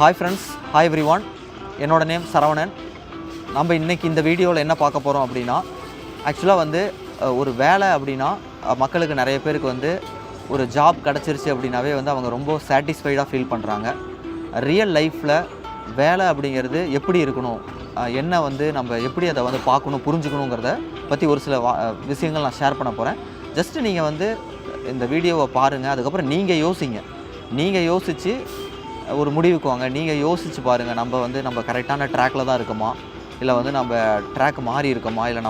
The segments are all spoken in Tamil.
Hi friends, hi every one. என்னோட நேம் சரவணன். நம்ம இன்றைக்கி இந்த வீடியோவில் என்ன பார்க்க போகிறோம் அப்படின்னா, ஆக்சுவலாக வந்து ஒரு வேலை அப்படின்னா மக்களுக்கு நிறைய பேருக்கு வந்து ஒரு ஜாப் கிடச்சிருச்சு அப்படின்னாவே வந்து அவங்க ரொம்ப சாட்டிஸ்ஃபைடாக ஃபீல் பண்ணுறாங்க. ரியல் லைஃப்பில் வேலை அப்படிங்கிறது எப்படி இருக்கணும், என்ன வந்து நம்ம எப்படி அதை வந்து பார்க்கணும், புரிஞ்சுக்கணுங்கிறத பற்றி ஒரு சில விஷயங்கள் நான் ஷேர் பண்ண போகிறேன். ஜஸ்ட்டு நீங்கள் வந்து இந்த வீடியோவை பாருங்கள், அதுக்கப்புறம் நீங்கள் யோசித்து ஒரு முடிவுக்கு வாங்க. நீங்கள் யோசித்து பாருங்கள், நம்ம கரெக்டான ட்ராக்கில் தான் இருக்கோமா, இல்லை வந்து நம்ம ட்ராக் மாறி இருக்கோமா, இல்லை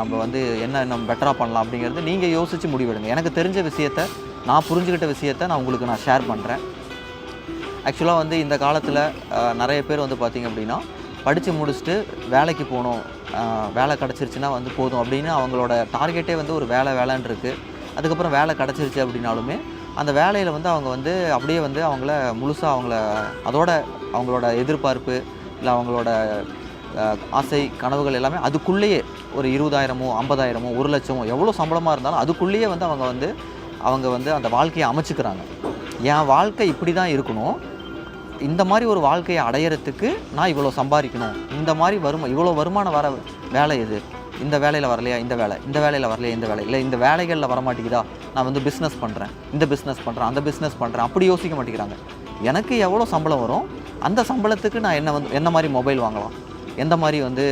நம்ம வந்து என்ன பெட்டராக பண்ணலாம் அப்படிங்கிறது நீங்கள் யோசித்து முடிவெடுங்க. எனக்கு தெரிஞ்ச விஷயத்தை, நான் புரிஞ்சுக்கிட்ட விஷயத்தை நான் உங்களுக்கு ஷேர் பண்ணுறேன். ஆக்சுவலாக வந்து இந்த காலத்தில் நிறைய பேர் வந்து பார்த்திங்க அப்படின்னா, படித்து முடிச்சுட்டு வேலைக்கு போகணும், வேலை கிடச்சிருச்சுன்னா வந்து போதும் அப்படின்னு அவங்களோட டார்கெட்டே வந்து ஒரு வேலைன்னு இருக்குது. அதுக்கப்புறம் வேலை கிடச்சிருச்சு அப்படின்னாலுமே அந்த வேலையில் வந்து அவங்க வந்து அப்படியே வந்து அவங்கள முழுசாக அவங்களோட எதிர்பார்ப்பு, இல்லை அவங்களோட ஆசை கனவுகள் எல்லாமே அதுக்குள்ளேயே ஒரு 20,000மோ 50,000மோ 1,00,000மோ எவ்வளோ சம்பளமாக இருந்தாலும் அதுக்குள்ளேயே வந்து அவங்க வந்து அந்த வாழ்க்கையை அமைச்சுக்கிறாங்க. என் வாழ்க்கை இப்படி தான் இருக்கணும், இந்த மாதிரி ஒரு வாழ்க்கையை அடையிறதுக்கு நான் இவ்வளோ சம்பாதிக்கணும், இந்த மாதிரி இவ்வளோ வருமானம் வர வேலை எது, இந்த வேலையில் வரலையா இந்த வேலையில் வரலையா இந்த வேலை, இல்லை இந்த வேலைகளில் வரமாட்டேங்குதா, நான் வந்து பிஸ்னஸ் பண்ணுறேன், அந்த பிஸ்னஸ் பண்ணுறேன் அப்படி யோசிக்க மாட்டேங்கிறாங்க. எனக்கு எவ்வளோ சம்பளம் வரும், அந்த சம்பளத்துக்கு நான் என்ன மாதிரி மொபைல் வாங்கலாம், எந்த மாதிரி வந்து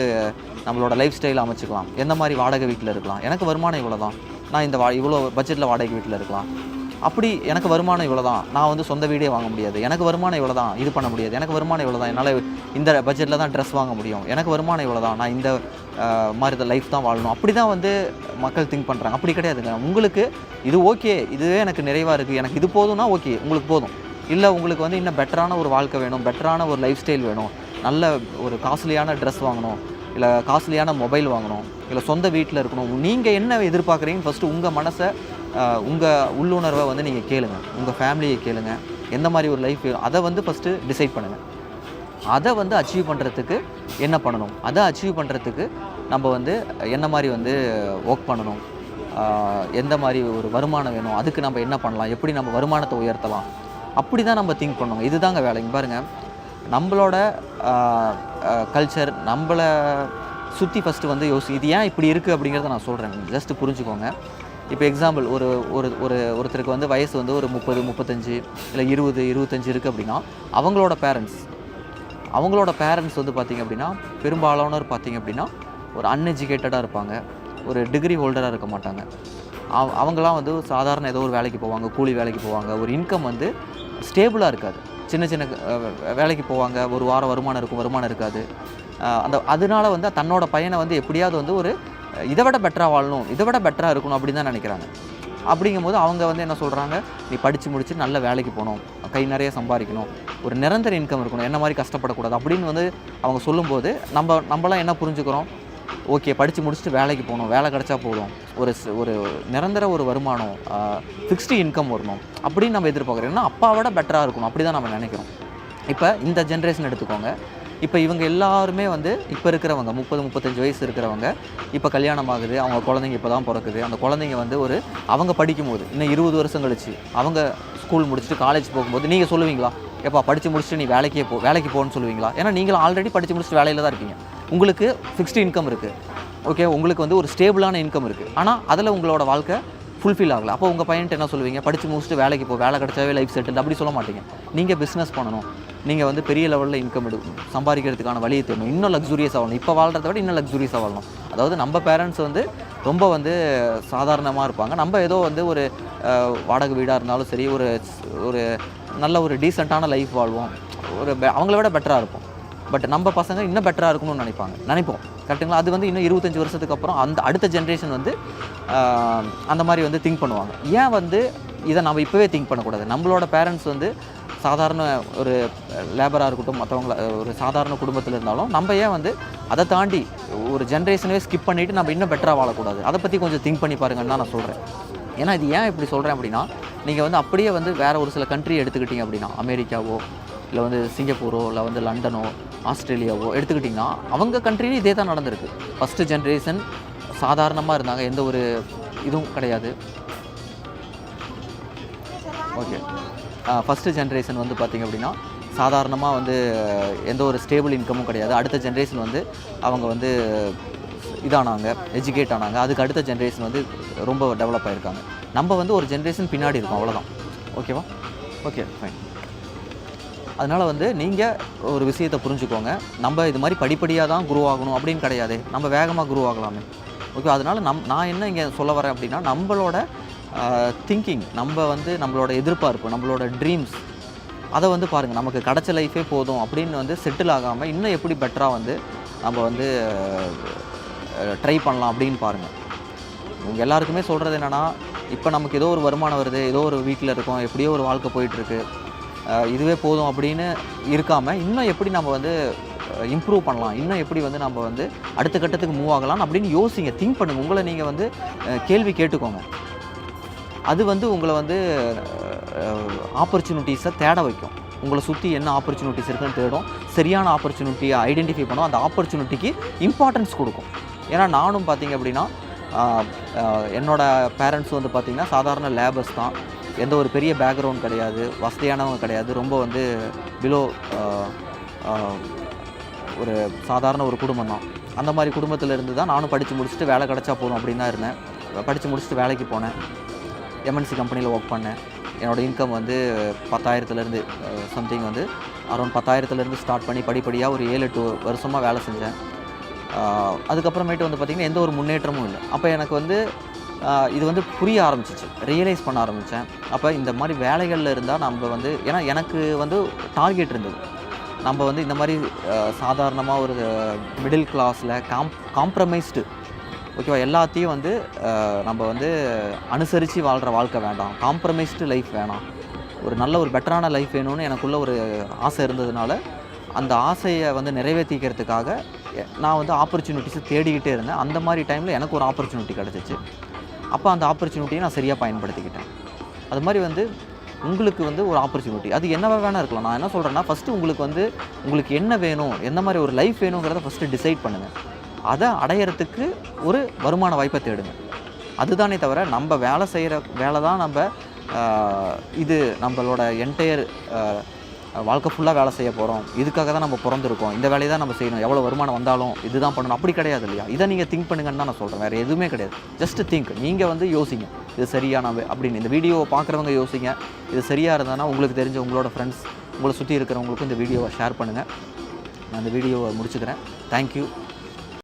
நம்மளோட லைஃப் ஸ்டைலை அமைச்சிக்கலாம், எந்த மாதிரி வாடகை வீட்டில் இருக்கலாம், எனக்கு வருமானம் இவ்வளோ தான், நான் இவ்வளோ பட்ஜெட்டில் வாடகை வீட்டில் இருக்கலாம், அப்படி எனக்கு வருமானம் இவ்வளோ தான், நான் வந்து சொந்த வீடே வாங்க முடியாது, எனக்கு வருமானம் இவ்வளோ தான், இது பண்ண முடியாது, எனக்கு வருமானம் இவ்வளோ தான், என்னால் இந்த பட்ஜெட்டில் தான் ட்ரெஸ் வாங்க முடியும், எனக்கு வருமானம் இவ்வளோ தான், நான் இந்த மாதிரி லைஃப் தான் வாழணும், அப்படி தான் வந்து மக்கள் திங்க் பண்ணுறாங்க. அப்படி கிடையாதுங்க. உங்களுக்கு இது ஓகே, இதுவே எனக்கு நிறைவாக இருக்குது, எனக்கு இது போதும்னா ஓகே, உங்களுக்கு போதும். இல்லை உங்களுக்கு வந்து இன்னும் பெட்டரான ஒரு வாழ்க்கை வேணும், பெட்டரான ஒரு லைஃப் ஸ்டைல் வேணும், நல்ல ஒரு காஸ்ட்லியான ட்ரெஸ் வாங்கணும், இல்லை காஸ்ட்லியான மொபைல் வாங்கணும், இல்லை சொந்த வீட்டில் இருக்கணும், நீங்கள் என்ன எதிர்பார்க்குறீங்கன்னு ஃபஸ்ட்டு உங்கள் மனசை, உங்கள் உள்ளுணர்வை வந்து நீங்கள் கேளுங்க, உங்கள் ஃபேமிலியை கேளுங்க, எந்த மாதிரி ஒரு லைஃப் அதை வந்து ஃபஸ்ட்டு டிசைட் பண்ணுங்கள். அதை வந்து அச்சீவ் பண்ணுறதுக்கு என்ன பண்ணணும், அதை அச்சீவ் பண்ணுறதுக்கு நம்ம வந்து என்ன மாதிரி வந்து ஒர்க் பண்ணணும், எந்த மாதிரி ஒரு வருமானம் வேணும், அதுக்கு நம்ம என்ன பண்ணலாம், எப்படி நம்ம வருமானத்தை உயர்த்தலாம், அப்படி தான் நம்ம திங்க் பண்ணணும். இதுதாங்க வேலை. இங்கே பாருங்கள், நம்மளோட கல்ச்சர் நம்மளை சுற்றி ஃபஸ்ட்டு வந்து இது ஏன் இப்படி இருக்குது அப்படிங்கிறத நான் சொல்கிறேன், ஜஸ்ட்டு புரிஞ்சுக்கோங்க. இப்போ எக்ஸாம்பிள், ஒருத்தருக்கு வந்து வயசு வந்து ஒரு 30, 35 இல்லை 20, 25 இருக்குது அப்படின்னா அவங்களோட பேரண்ட்ஸ் வந்து பார்த்திங்க அப்படின்னா பெரும்பாலானோர் பார்த்திங்க அப்படின்னா ஒரு அன்எஜுகேட்டடாக இருப்பாங்க, ஒரு டிகிரி ஹோல்டராக இருக்க மாட்டாங்க. அவங்களாம் வந்து சாதாரண ஏதோ ஒரு வேலைக்கு போவாங்க, கூலி வேலைக்கு போவாங்க, ஒரு இன்கம் வந்து ஸ்டேபிளாக இருக்காது, சின்ன வேலைக்கு போவாங்க, ஒரு வாரம் வருமானம் இருக்காது. அதனால வந்து தன்னோட பையனை வந்து எப்படியாவது வந்து ஒரு இதை விட பெட்டராக வாழணும், இதை விட பெட்டராக இருக்கணும் அப்படின்னு தான் நினைக்கிறாங்க. அப்படிங்கும்போது அவங்க வந்து என்ன சொல்கிறாங்க, நீ படித்து முடிச்சு நல்ல வேலைக்கு போகணும், கை நிறைய சம்பாதிக்கணும், ஒரு நிரந்தர இன்கம் இருக்கணும், என்ன மாதிரி கஷ்டப்படக்கூடாது அப்படின்னு வந்து அவங்க சொல்லும்போது நம்மளாம் என்ன புரிஞ்சுக்கிறோம், ஓகே படித்து முடிச்சுட்டு வேலைக்கு போகணும், வேலை கிடச்சா போதும், ஒரு நிரந்தர ஒரு வருமானம், ஃபிக்ஸ்டு இன்கம் வரணும் அப்படின்னு நம்ம எதிர்பார்க்குறோம். ஏன்னா அப்பாவோட பெட்டராக இருக்கணும் அப்படி தான் நம்ம நினைக்கிறோம். இப்போ இந்த ஜென்ரேஷன் எடுத்துக்கோங்க. இப்போ இவங்க எல்லாருமே வந்து இப்போ இருக்கிறவங்க 30, 35 வயசு இருக்கிறவங்க இப்போ கல்யாணம் ஆகுது, அவங்க குழந்தைங்க இப்போ தான் பிறக்குது. அந்த குழந்தைங்க வந்து அவங்க படிக்கும்போது இன்னும் 20 வருஷம் கழிச்சு அவங்க ஸ்கூல் முடிச்சுட்டு காலேஜ் போகும்போது நீங்கள் சொல்லுவீங்களா, எப்பா படித்து முடிச்சுட்டு நீ வேலைக்கு போன்னு சொல்லுவீங்களா? ஏன்னா நீங்களும் ஆல்ரெடி படித்து முடிச்சுட்டு வேலையில் தான் இருக்கீங்க, உங்களுக்கு ஃபிக்ஸ்டு இன்கம் இருக்குது, ஓகே, உங்களுக்கு வந்து ஒரு ஸ்டேபிளான இன்கம் இருக்குது, ஆனால் அதில் உங்களோட வாழ்க்கை ஃபுல்ஃபில் ஆகலை. அப்போ உங்கள் பையன்ட்டு என்ன சொல்லுவீங்க, படித்து முடிச்சுட்டு வேலைக்கு வேலை கிடச்சாவே லைஃப் செட்டில் அப்படி சொல்ல மாட்டீங்க. நீங்கள் பிஸ்னஸ் பண்ணணும், நீங்கள் வந்து பெரிய லெவலில் இன்கம் சம்பாதிக்கிறதுக்கான வழியை தேடணும், இன்னும் லக்ஸூரியஸாக வாழணும், இப்போ வாழ்கிறத விட இன்னும் லக்ஸூரியஸாக வாழணும். அதாவது நம்ம பேரண்ட்ஸ் வந்து ரொம்ப வந்து சாதாரணமாக இருப்பாங்க, நம்ம ஏதோ வந்து ஒரு வாடகை வீடாக இருந்தாலும் சரி, ஒரு நல்ல ஒரு டீசெண்டான லைஃப் வாழ்வோம், அவங்கள விட பெட்டராக இருப்போம். பட் நம்ம பசங்க இன்னும் பெட்டராக இருக்கணும்னு நினைப்போம், கரெக்டுங்களா? அது வந்து இன்னும் 25 வருஷத்துக்கு அப்புறம் அடுத்த ஜென்ரேஷன் வந்து அந்த மாதிரி வந்து திங்க் பண்ணுவாங்க. ஏன் வந்து இதை நம்ம இப்போவே திங்க் பண்ணக்கூடாது? நம்மளோட பேரண்ட்ஸ் வந்து சாதாரண ஒரு லேபராக இருக்கட்டும், மற்றவங்கள ஒரு சாதாரண குடும்பத்தில் இருந்தாலும் நம்ம ஏன் வந்து அதை தாண்டி ஒரு ஜென்ரேஷனவே ஸ்கிப் பண்ணிவிட்டு நம்ம இன்னும் பெட்டராக வாழக்கூடாது? அதை பற்றி கொஞ்சம் திங்க் பண்ணி பாருங்கன்னு தான் நான் சொல்கிறேன். ஏன்னா இது ஏன் இப்படி சொல்கிறேன் அப்படின்னா, நீங்கள் வந்து அப்படியே வந்து வேறு ஒரு சில கண்ட்ரி எடுத்துக்கிட்டிங்க அப்படின்னா, அமெரிக்காவோ இல்லை வந்து சிங்கப்பூரோ இல்லை வந்து லண்டனோ ஆஸ்திரேலியாவோ எடுத்துக்கிட்டிங்கன்னா அவங்க கண்ட்ரிலையும் இதே தான் நடந்திருக்கு. ஃபஸ்ட்டு ஜென்ரேஷன் சாதாரணமாக இருந்தாங்க, எந்த ஒரு இதுவும் கிடையாது. ஓகே, ஃபஸ்ட்டு ஜென்ரேஷன் வந்து பார்த்திங்க அப்படின்னா சாதாரணமாக வந்து எந்த ஒரு ஸ்டேபிள் இன்கமும் கிடையாது. அடுத்த ஜென்ரேஷன் வந்து அவங்க வந்து இதானாங்க, எஜுகேட் ஆனாங்க. அதுக்கு அடுத்த ஜென்ரேஷன் வந்து ரொம்ப டெவலப் ஆகிருக்காங்க. நம்ம வந்து ஒரு ஜென்ரேஷன் பின்னாடி இருக்கோம், அவ்வளோதான். ஓகேவா? Okay, fine. அதனால் வந்து நீங்கள் ஒரு விஷயத்தை புரிஞ்சுக்கோங்க. நம்ம இது மாதிரி படிப்படியாக தான் குரோ ஆகணும் அப்படின்னு கிடையாது. நம்ம வேகமாக குரோ ஆகலாமே. ஓகே, அதனால் நான் என்ன இங்கே சொல்ல வரேன் அப்படின்னா, நம்மளோட திங்கிங், நம்ம வந்து நம்மளோட எதிர்பார்ப்பு, நம்மளோட ட்ரீம்ஸ், அதை வந்து பாருங்கள். நமக்கு கிடச்ச லைஃபே போதும் அப்படின்னு வந்து செட்டில் ஆகாமல் இன்னும் எப்படி பெட்டராக வந்து நம்ம வந்து ட்ரை பண்ணலாம் அப்படின்னு பாருங்கள். உங்கள் எல்லாருக்குமே சொல்கிறது என்னென்னா, இப்போ நமக்கு ஏதோ ஒரு வருமானம் வருது, ஏதோ ஒரு வீட்டில் இருக்கோம், எப்படியோ ஒரு வாழ்க்கை போயிட்டுருக்கு, இதுவே போதும் அப்படின்னு இருக்காமல் இன்னும் எப்படி நம்ம வந்து இம்ப்ரூவ் பண்ணலாம், இன்னும் எப்படி வந்து நம்ம வந்து அடுத்த கட்டத்துக்கு மூவ் ஆகலாம் அப்படின்னு யோசிங்க, திங்க் பண்ணுங்கள். உங்களை நீங்கள் வந்து கேள்வி கேட்டுக்கோங்க. அது வந்து உங்களை வந்து ஆப்பர்ச்சுனிட்டிஸை தேட வைக்கும். உங்களை சுற்றி என்ன ஆப்பர்ச்சுனிட்டிஸ் இருக்குன்னு தேடும். சரியான ஆப்பர்ச்சுனிட்டியை ஐடென்டிஃபை பண்ணும். அந்த ஆப்பர்ச்சுனிட்டிக்கு இம்பார்ட்டன்ஸ் கொடுக்கும். ஏன்னா நானும் பார்த்திங்க அப்படின்னா என்னோடய பேரண்ட்ஸ் வந்து பார்த்திங்கன்னா சாதாரண லேபர்ஸ் தான். எந்த ஒரு பெரிய பேக்ரவுண்ட் கிடையாது, வசதியானவங்க கிடையாது. ரொம்ப வந்து பிலோ ஒரு சாதாரண ஒரு குடும்பம் தான். அந்த மாதிரி குடும்பத்தில் இருந்து தான் நானும் படித்து முடிச்சுட்டு வேலை கிடச்சா போதும் அப்படின்னு தான் இருந்தேன். படித்து முடிச்சுட்டு வேலைக்கு போனேன். எம்என்சி கம்பெனியில் ஒர்க் பண்ணேன். என்னோடய இன்கம் வந்து 10,000 சம்திங் வந்து அரௌண்ட் 10,000 ஸ்டார்ட் பண்ணி படிப்படியாக ஒரு 7-8 வருஷமாக வேலை செஞ்சேன். அதுக்கப்புறமேட்டு வந்து பார்த்திங்கன்னா எந்த ஒரு முன்னேற்றமும் இல்லை. அப்போ எனக்கு வந்து இது வந்து புரிய ஆரம்பிச்சிச்சு, ரியலைஸ் பண்ண ஆரம்பித்தேன். அப்போ இந்த மாதிரி வேலைகளில் இருந்தால் நம்ம வந்து, ஏன்னா எனக்கு வந்து டார்கெட் இருந்தது. நம்ம வந்து இந்த மாதிரி சாதாரணமாக ஒரு மிடில் கிளாஸில் காம்ப்ரமைஸ்டு, ஓகேவா, எல்லாத்தையும் வந்து நம்ம வந்து அனுசரித்து வாழ்கிற வாழ்க்கை வேண்டாம், காம்ப்ரமைஸ்டு லைஃப் வேணாம், ஒரு நல்ல ஒரு பெட்டரான லைஃப் வேணும்னு எனக்குள்ள ஒரு ஆசை இருந்ததுனால அந்த ஆசையை வந்து நிறைவேற்றிக்கிறதுக்காக நான் வந்து ஆப்பர்ச்சுனிட்டிஸை தேடிக்கிட்டே இருந்தேன். அந்த மாதிரி டைமில் எனக்கு ஒரு ஆப்பர்ச்சுனிட்டி கிடச்சிச்சு. அப்போ அந்த ஆப்பர்ச்சுனிட்டியை நான் சரியாக பயன்படுத்திக்கிட்டேன். அது மாதிரி வந்து உங்களுக்கு வந்து ஒரு ஆப்பர்ச்சுனிட்டி அது என்னவா வேணால் இருக்கலாம். நான் என்ன சொல்கிறேன்னா, ஃபஸ்ட்டு உங்களுக்கு என்ன வேணும், எந்த மாதிரி ஒரு லைஃப் வேணுங்கிறத ஃபஸ்ட்டு டிசைட் பண்ணுங்கள். அதை அடையிறதுக்கு ஒரு வருமான வாய்ப்பை தேடுங்க. அதுதானே தவிர நம்ம வேலை செய்கிற வேலை தான் நம்ம இது நம்மளோட என்டையர் வாழ்க்கை ஃபுல்லாக வேலை செய்ய போகிறோம், இதுக்காக தான் நம்ம பிறந்திருக்கோம், இந்த வேலையை தான் நம்ம செய்யணும், எவ்வளோ வருமானம் வந்தாலும் இதுதான் பண்ணணும், அப்படி கிடையாது இல்லையா? இதை நீங்கள் திங்க் பண்ணுங்கன்னு தான் நான் சொல்கிறேன், வேறு எதுவுமே கிடையாது. Just think. நீங்கள் வந்து யோசிங்க, இது சரியான அப்படின்னு. இந்த வீடியோவை பார்க்குறவங்க யோசிங்க, இது சரியாக இருந்தானா உங்களுக்கு தெரிஞ்ச உங்களோட ஃப்ரெண்ட்ஸ், உங்களை சுற்றி இருக்கிறவங்களுக்கும் இந்த வீடியோவை ஷேர் பண்ணுங்கள். நான் இந்த வீடியோவை முடிச்சுக்கிறேன். தேங்க்யூ.